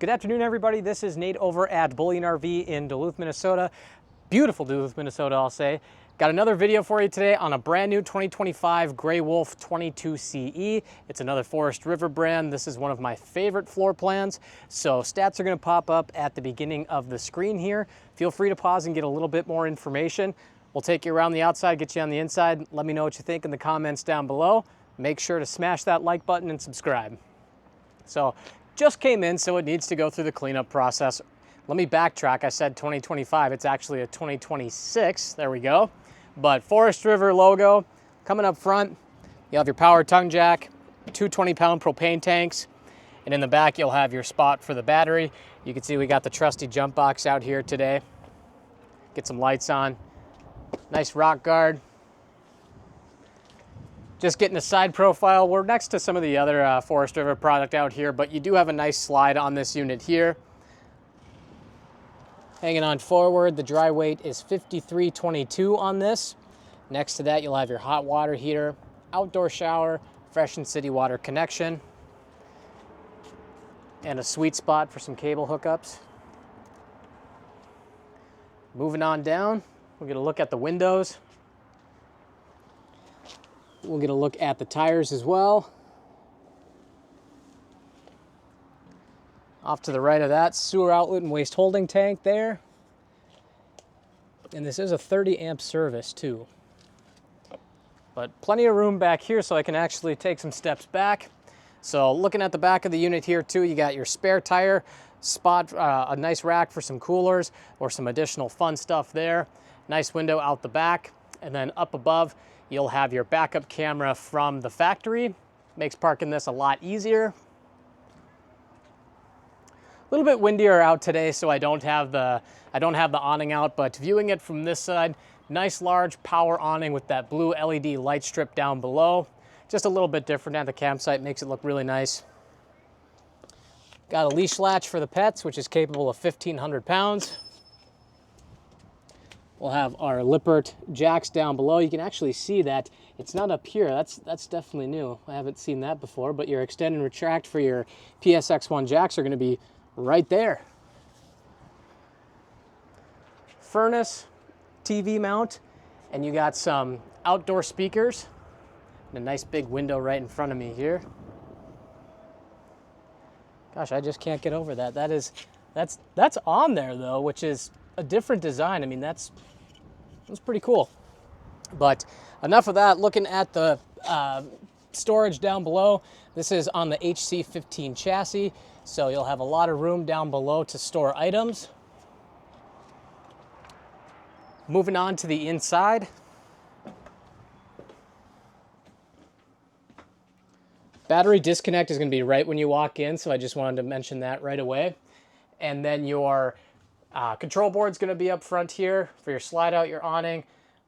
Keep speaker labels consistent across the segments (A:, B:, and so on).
A: Good afternoon, everybody. This is Nate over at Bullion RV in Duluth, Minnesota. Beautiful Duluth, Minnesota, I'll say. Got another video for you today on a brand new 2025 Grey Wolf 22CE. It's another Forest River brand. This is one of my favorite floor plans. So stats are going to pop up at the beginning of the screen here. Feel free to pause and get a little bit more information. We'll take you around the outside, get you on the inside. Let me know what you think in the comments down below. Make sure to smash that like button and subscribe. So just came in, so it needs to go through the cleanup process. Let me backtrack. I said 2025. It's actually a 2026. There we go. But Forest River logo coming up front. You have your power tongue jack, two 20-pound propane tanks, and in the back you'll have your spot for the battery. You can see we got the trusty jump box out here today. Get some lights on. Nice rock guard. Just getting a side profile. We're next to some of the other Forest River product out here, but you do have a nice slide on this unit here. Hanging on forward, the dry weight is 5322 on this. Next to that, you'll have your hot water heater, outdoor shower, fresh and city water connection, and a sweet spot for some cable hookups. Moving on down, we'll get a look at the windows. We'll get a look at the tires as well. Off to the right of that, sewer outlet and waste holding tank there. And this is a 30 amp service too. But plenty of room back here so I can actually take some steps back. So looking at the back of the unit here too, you got your spare tire spot, a nice rack for some coolers or some additional fun stuff there. Nice window out the back. And then up above, you'll have your backup camera from the factory. Makes parking this a lot easier. A little bit windier out today, so I don't have the awning out, but viewing it from this side, nice large power awning with that blue LED light strip down below. Just a little bit different at the campsite, makes it look really nice. Got a leash latch for the pets, which is capable of 1,500 pounds. We'll have our Lippert jacks down below. You can actually see that it's not up here. That's definitely new. I haven't seen that before, but your extend and retract for your PSX1 jacks are going to be right there. Furnace, TV mount, and you got some outdoor speakers and a nice big window right in front of me here. Gosh, I just can't get over that. That's on there though, which is a different design. I mean, that's pretty cool. But enough of that. Looking at the storage down below, this is on the HC15 chassis, so you'll have a lot of room down below to store items. Moving on to the inside. Battery disconnect is going to be right when you walk in, so I just wanted to mention that right away. And then your control board's going to be up front here for your slide out, your awning,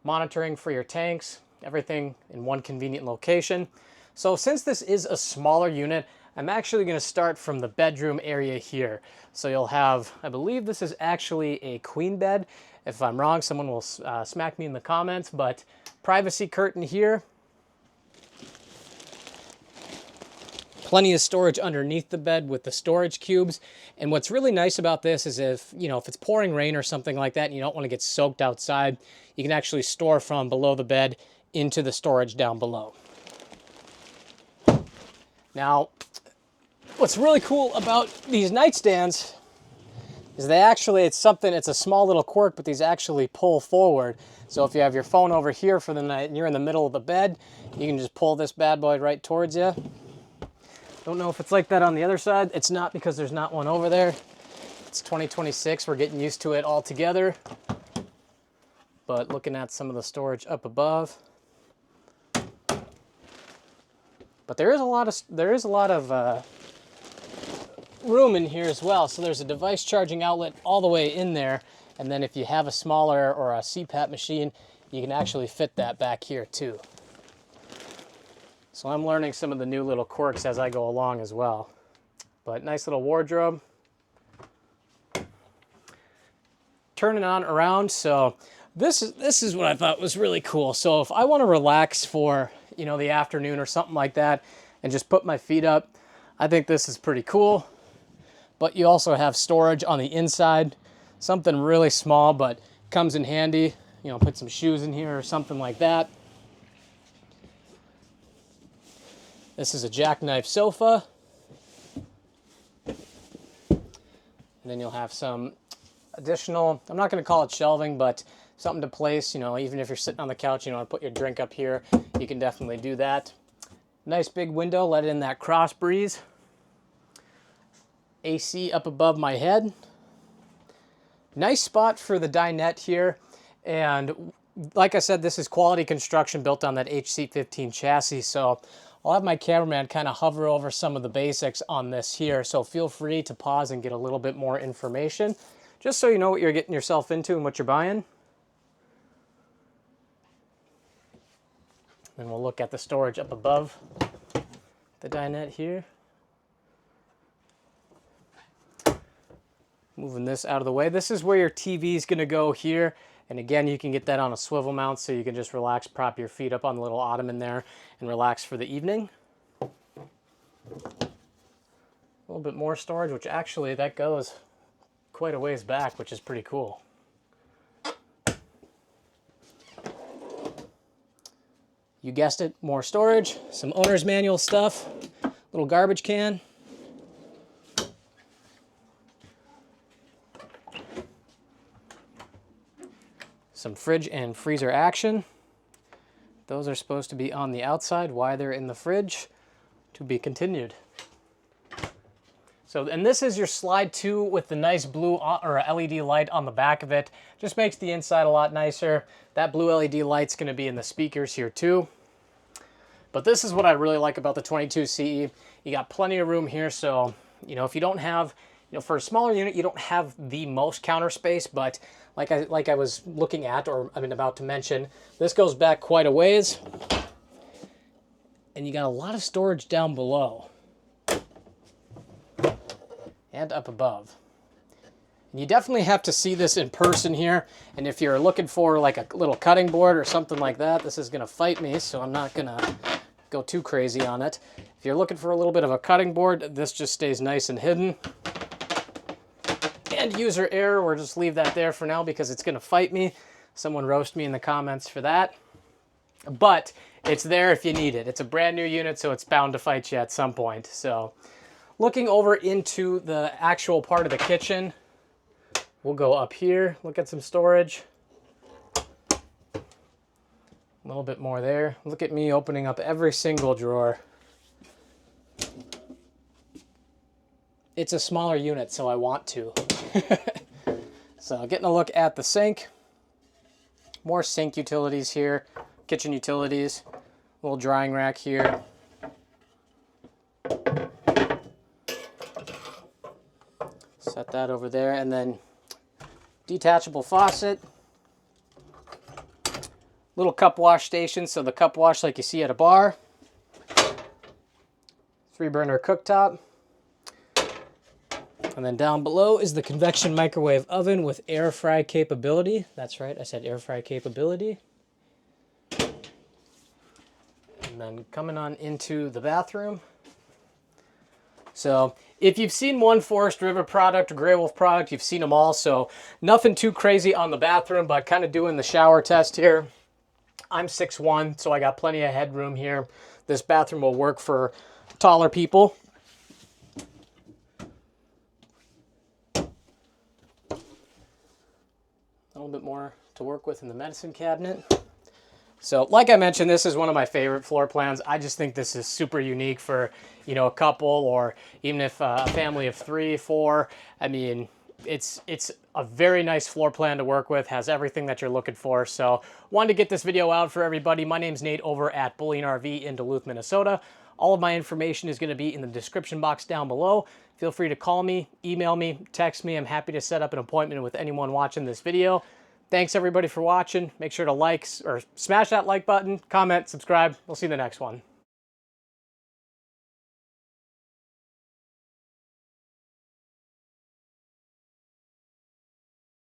A: monitoring for your tanks, everything in one convenient location. So since this is a smaller unit, I'm actually going to start from the bedroom area here. So you'll have, I believe this is actually a queen bed. If I'm wrong, someone will smack me in the comments, but privacy curtain here. Plenty of storage underneath the bed with the storage cubes. And what's really nice about this is if it's pouring rain or something like that and you don't want to get soaked outside, you can actually store from below the bed into the storage down below. Now, what's really cool about these nightstands is it's a small little quirk, but these actually pull forward. So if you have your phone over here for the night and you're in the middle of the bed, you can just pull this bad boy right towards you. Don't know if it's like that on the other side. It's not, because there's not one over there. It's 2026. We're getting used to it all together. But looking at some of the storage up above. But there is a lot of room in here as well. So there's a device charging outlet all the way in there. And then if you have a smaller or a CPAP machine, you can actually fit that back here too. So I'm learning some of the new little quirks as I go along as well. But nice little wardrobe. Turning on around, so this is what I thought was really cool. So if I want to relax for, the afternoon or something like that and just put my feet up, I think this is pretty cool. but you also have storage on the inside. Something really small, but comes in handy. You know, put some shoes in here or something like that. This is a jackknife sofa. And then you'll have some additional, I'm not going to call it shelving, but something to place, you know, even if you're sitting on the couch, you know, put your drink up here, you can definitely do that. Nice big window, let in that cross breeze. AC up above my head. Nice spot for the dinette here. And like I said, this is quality construction built on that HC15 chassis. So I'll have my cameraman kind of hover over some of the basics on this here. So feel free to pause and get a little bit more information, just so you know what you're getting yourself into and what you're buying. Then we'll look at the storage up above the dinette here. Moving this out of the way. This is where your TV is going to go here. And again, you can get that on a swivel mount, so you can just relax, prop your feet up on the little ottoman there and relax for the evening. A little bit more storage, which actually that goes quite a ways back, which is pretty cool. You guessed it, more storage, some owner's manual stuff, little garbage can. Some fridge and freezer action. Those are supposed to be on the outside. Why they're in the fridge, to be continued. So, and this is your slide 2 with the nice blue or LED light on the back of it. Just makes the inside a lot nicer. That blue LED light's going to be in the speakers here too. But this is what I really like about the 22 CE. You got plenty of room here, so you know, if you don't have, you know, for a smaller unit, you don't have the most counter space, but like I was looking at, or I mean about to mention, this goes back quite a ways, and you got a lot of storage down below and up above. And you definitely have to see this in person here, and if you're looking for like a little cutting board or something like that, this is going to fight me, so I'm not going to go too crazy on it. If you're looking for a little bit of a cutting board, this just stays nice and hidden. And user error, we'll just leave that there for now because it's going to fight me. Someone roast me in the comments for that. But it's there if you need it. It's a brand new unit, so it's bound to fight you at some point. So looking over into the actual part of the kitchen, we'll go up here, look at some storage. A little bit more there. Look at me opening up every single drawer. It's a smaller unit, so I want to. So getting a look at the sink. More sink utilities here. Kitchen utilities. Little drying rack here. Set that over there, and then detachable faucet. Little cup wash station, so the cup wash like you see at a bar. 3-burner cooktop. And then down below is the convection microwave oven with air fry capability. That's right, I said air fry capability. And then coming on into the bathroom. So if you've seen one Forest River product or Grey Wolf product, you've seen them all. So nothing too crazy on the bathroom, but kind of doing the shower test here. I'm 6'1", so I got plenty of headroom here. This bathroom will work for taller people. A little bit more to work with in the medicine cabinet. So like I mentioned, this is one of my favorite floor plans. I just think this is super unique for, you know, a couple, or even if a family of 3, 4. I mean, it's a very nice floor plan to work with, has everything that you're looking for. So wanted to get this video out for everybody. My name's Nate over at Bullion RV in Duluth, Minnesota. All of my information is going to be in the description box down below. Feel free to call me, email me, text me. I'm happy to set up an appointment with anyone watching this video. Thanks everybody for watching. Make sure to like or smash that like button, comment, subscribe. We'll see you in the next one.